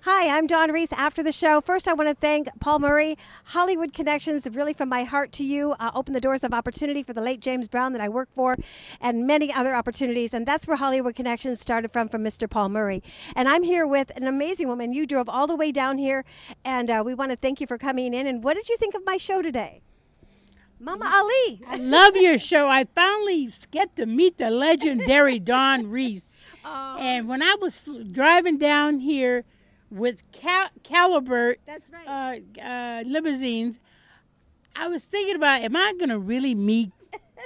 Hi, I'm Dawn Reese. After the show, first I want to thank Paul Murray, Hollywood Connections, really from my heart to you. Opened the doors of opportunity for the late James Brown that I work for, and many other opportunities. And that's where Hollywood Connections started from Mr. Paul Murray. And I'm here with an amazing woman. You drove all the way down here, and we want to thank you for coming in. And what did you think of my show today? Mama Ali. I love your show. I finally get to meet the legendary Dawn Reese. And when I was driving down here with Caliber That's right. limousines, I was thinking about, am I going to really meet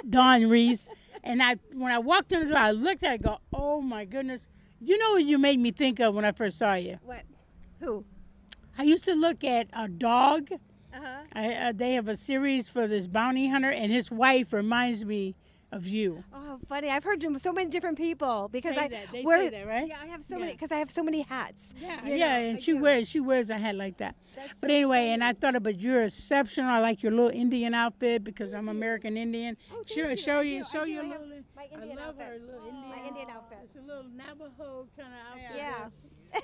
Dawn Reese? And when I walked in the door, I looked at it and go, oh, my goodness. You know what you made me think of when I first saw you? What? Who? I used to look at a dog. Uh-huh. They have a series for this bounty hunter, and his wife reminds me of you. Oh, funny. I've heard so many different people because Say I that. They wear, say that, right? Yeah, I have so Yeah. many because I have so many hats. Yeah, You yeah, know, and I she do. wears a hat like that. That's But so anyway, funny. and I thought about you're exceptional. I like your little Indian outfit because I'm American Indian. Oh, thank Show you. show I you do. show I do. your I have little. my I Indian love outfit. her little Indian. My Indian outfit. It's a little Navajo kind of outfit. Yeah.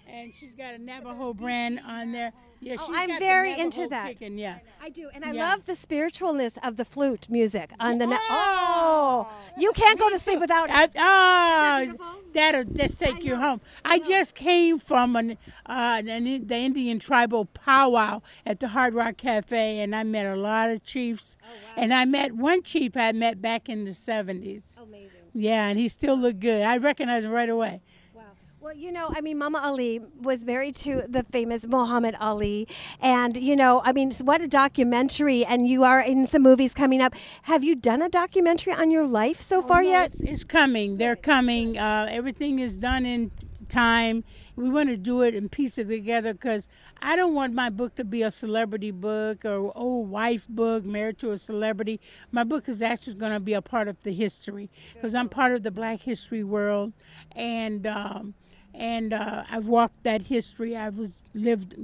And she's got a Navajo brand on there. Yeah, Oh, she's I'm got the very Navajo into that. kicking, yeah. I do, and I Yeah. love the spiritualness of the flute music on the. Oh. You can't go to sleep without it. Oh, that'll just I take you know. home. I just came from the Indian tribal powwow at the Hard Rock Cafe, and I met a lot of chiefs. Oh, wow. And I met one chief I met back in the 70s. Amazing. Yeah, and he still looked good. I recognized him right away. Wow. Well, you know, I mean, Mama Ali was married to the famous Muhammad Ali. And, you know, I mean, what a documentary. And you are in some movies coming up. Have you done a documentary on your life so far No, yet? it's coming. They're coming. Everything is done in time. We want to do it and piece it together because I don't want my book to be a celebrity book or old wife book, married to a celebrity. My book is actually going to be a part of the history because I'm part of the Black history world, and I've walked that history.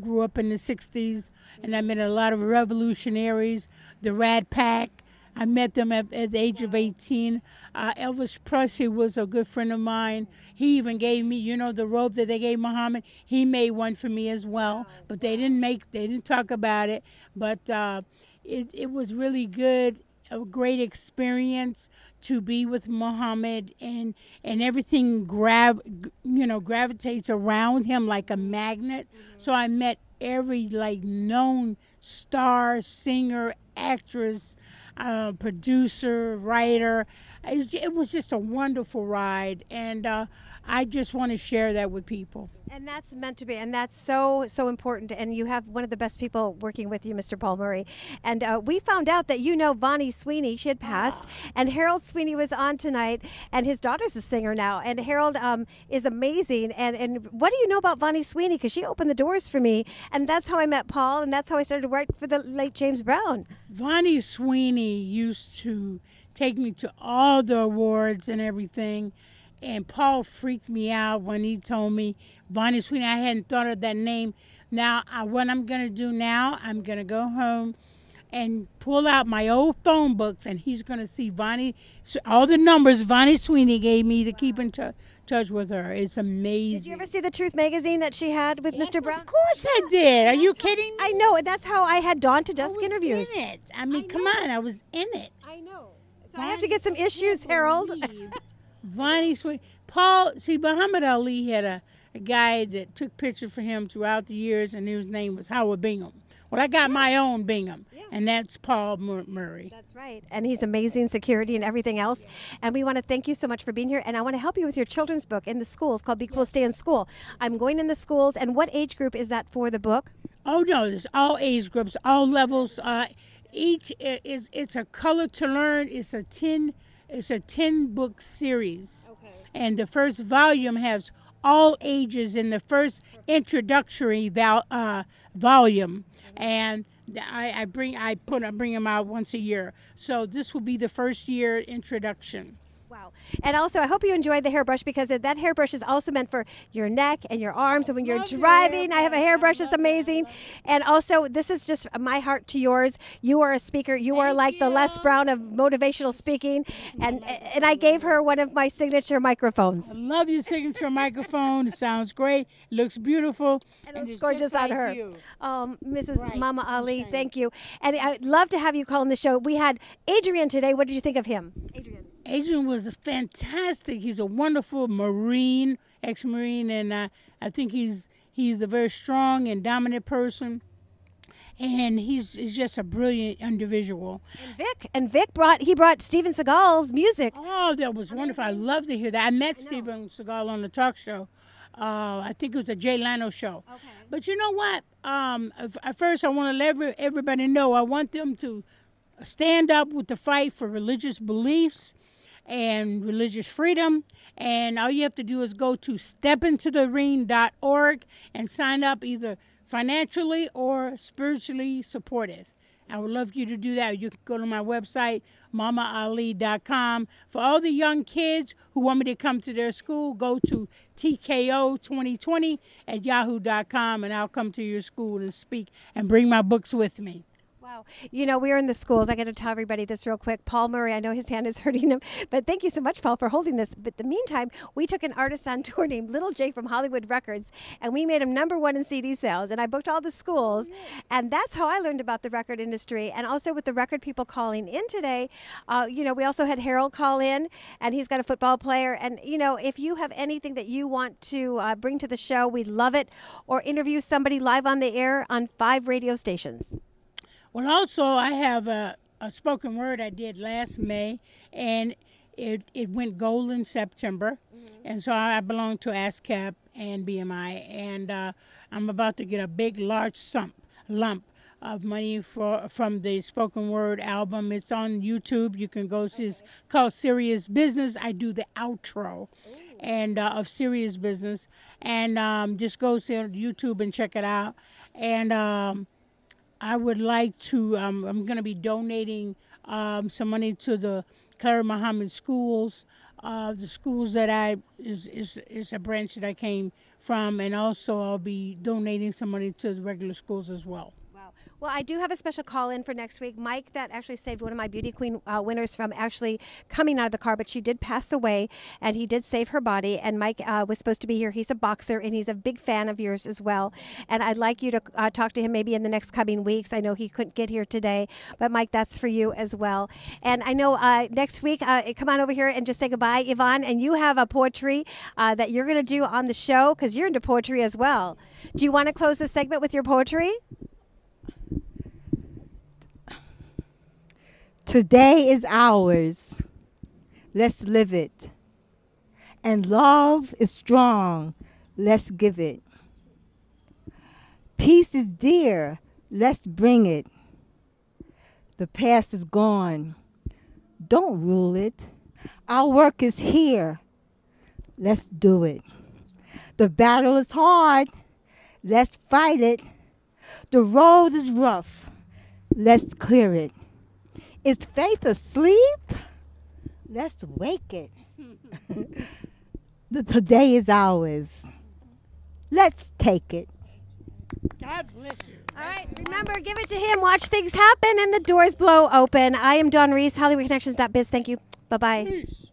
Grew up in the '60s, and I met a lot of revolutionaries, the Rat Pack. I met them at the age of 18. Elvis Presley was a good friend of mine. He even gave me, you know, the robe that they gave Muhammad. He made one for me as well, but they didn't talk about it. But it was really good, a great experience to be with Muhammad, and everything gravitates around him like a magnet. So I met every known star, singer, actress, producer, writer. It was just a wonderful ride, and I just want to share that with people. And that's meant to be, and that's so important. And you have one of the best people working with you, Mr. Paul Murray. And we found out that you know Vonnie Sweeney. She had passed, and Harold Sweeney was on tonight, and his daughter's a singer now. And Harold is amazing. And what do you know about Vonnie Sweeney? Because she opened the doors for me, and that's how I met Paul, and that's how I started to work for the late James Brown. Vonnie Sweeney used to take me to all the awards and everything. And Paul freaked me out when he told me Vonnie Sweeney. I hadn't thought of that name. Now, what I'm going to do now, I'm going to go home and pull out my old phone books, and he's going to see Vonnie, all the numbers Vonnie Sweeney gave me to keep in touch with her. It's amazing. Did you ever see the Truth magazine that she had with Mr. Brown? Of course I did. Are you kidding me? I know, and that's how I had Dawn to Dusk I was interviews. in it. I mean, come on. I was in it. I know. So I have to get some issues, Harold. Vonnie Sweeney. Paul, see, Muhammad Ali had a guy that took pictures for him throughout the years, and his name was Howard Bingham. Well, I got my own Bingham, and that's Paul Murray. That's right. And he's amazing, security and everything else. And we want to thank you so much for being here. And I want to help you with your children's book in the schools called Be Cool, Stay in School. I'm going in the schools. And what age group is that for the book? Oh, no, there's all age groups, all levels. It's a color to learn. It's a 10 book series. Okay. And the first volume has all ages in the first introductory volume, and I bring them out once a year. So this will be the first year introduction. Wow. And also, I hope you enjoyed the hairbrush because that hairbrush is also meant for your neck and your arms. And when you're driving, I have a hairbrush that's amazing. And also, this is just my heart to yours. You are a speaker. You are like the Les Brown of motivational speaking. And I gave her one of my signature microphones. I love your signature microphone. It sounds great. It looks beautiful. And it looks gorgeous on her. Mrs. Mama Ali, thank you. And I'd love to have you call on the show. We had Adrian today. What did you think of him? Adrian was fantastic. He's a wonderful Marine, ex-Marine, and I think he's a very strong and dominant person. And he's just a brilliant individual. And Vic brought Steven Seagal's music. Oh, that was wonderful. I love to hear that. I met Steven Seagal on the talk show. I think it was a Jay Leno show. Okay. But you know what? At first, I want to let everybody know I want them to stand up with the fight for religious beliefs and religious freedom. And all you have to do is go to stepintothearena.org and sign up either financially or spiritually supportive. I would love you to do that. You can go to my website, mamaali.com. For all the young kids who want me to come to their school, go to tko2020@yahoo.com, and I'll come to your school and speak and bring my books with me. Wow. You know, we're in the schools. I got to tell everybody this real quick. Paul Murray, I know his hand is hurting him, but thank you so much, Paul, for holding this. But in the meantime, we took an artist on tour named Little J from Hollywood Records, and we made him #1 in CD sales. And I booked all the schools, and that's how I learned about the record industry. And also with the record people calling in today, you know, we also had Harold call in, and he's got a football player. And, you know, if you have anything that you want to bring to the show, we'd love it. Or interview somebody live on the air on 5 radio stations. Well, also, I have a spoken word I did last May, and it went gold in September. And so I belong to ASCAP and BMI, and I'm about to get a big, large lump of money from the spoken word album. It's on YouTube. You can go see it's called Serious Business. I do the outro and of Serious Business. And just go see on YouTube and check it out. And I would like to, I'm going to be donating some money to the Khair Muhammad schools, the schools that is a branch that I came from, and also I'll be donating some money to the regular schools as well. Well, I do have a special call-in for next week. Mike, that actually saved one of my Beauty Queen winners from actually coming out of the car, but she did pass away, and he did save her body. And Mike was supposed to be here. He's a boxer, and he's a big fan of yours as well. And I'd like you to talk to him maybe in the next coming weeks. I know he couldn't get here today, but Mike, that's for you as well. And I know next week, come on over here and just say goodbye, Yvonne. And you have a poetry that you're going to do on the show because you're into poetry as well. Do you want to close this segment with your poetry? Today is ours. Let's live it. And love is strong. Let's give it. Peace is dear. Let's bring it. The past is gone. Don't rule it. Our work is here. Let's do it. The battle is hard. Let's fight it. The road is rough. Let's clear it. Is faith asleep? Let's wake it. Today is ours. Let's take it. God bless you. All right, remember, give it to him. Watch things happen and the doors blow open. I am Dawn Reese, HollywoodConnections.biz. Thank you. Bye-bye. Peace.